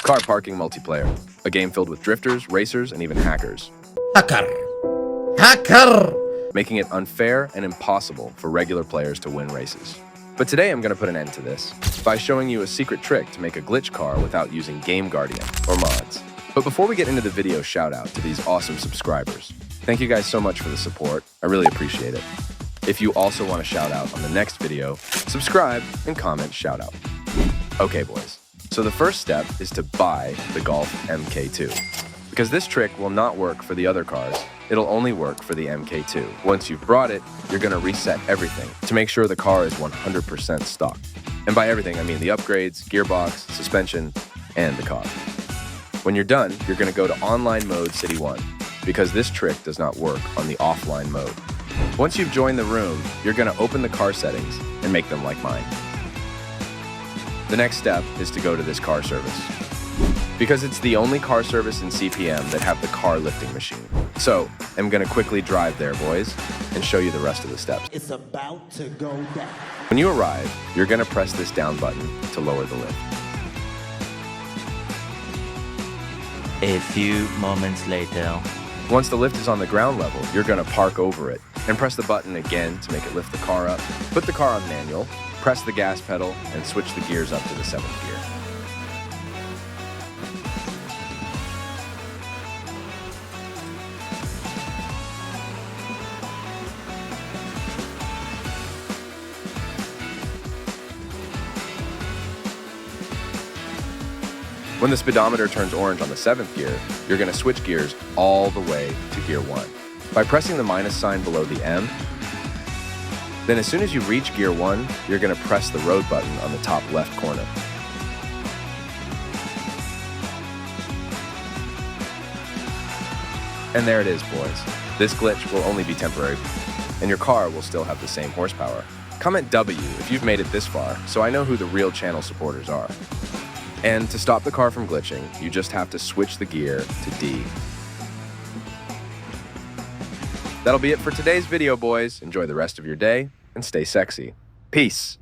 Carparking Multiplayer, a game filled with drifters, racers, and even hackers. Hacker! Making it unfair and impossible for regular players to win races. But today I'm going to put an end to this by showing you a secret trick to make a glitch car without using Game Guardian or mods. But before we get into the video, shout out to these awesome subscribers. Thank you guys so much for the support. I really appreciate it. If you also want a shout out on the next video, subscribe and comment shout out. Okay, boys. So the first step is to buy the Golf MK2. Because this trick will not work for the other cars, it'll only work for the MK2. Once you've brought it, you're going to reset everything to make sure the car is 100% stock. And by everything, I mean the upgrades, gearbox, suspension, and the car. When you're done, you're going to go to online mode City 1, because this trick does not work on the offline mode. Once you've joined the room, you're going to open the car settings and make them like mine. The next step is to go to this car service, because it's the only car service in CPM that have the car lifting machine. So I'm going to quickly drive there, boys, and show you the rest of the steps. It's about to go down. When you arrive, you're going to press this down button to lower the lift. A few moments later. Once the lift is on the ground level, you're going to park over it and press the button again to make it lift the car up. Put the car on manual, press the gas pedal, and switch the gears up to the 7th gear. When the speedometer turns orange on the 7th gear, you're going to switch gears all the way to gear 1 by pressing the minus sign below the M. Then as soon as you reach gear 1, you're going to press the road button on the top left corner. And there it is, boys. This glitch will only be temporary, and your car will still have the same horsepower. Comment W if you've made it this far, so I know who the real channel supporters are. And to stop the car from glitching, you just have to switch the gear to D. That'll be it for today's video, boys. Enjoy the rest of your day and stay sexy. Peace.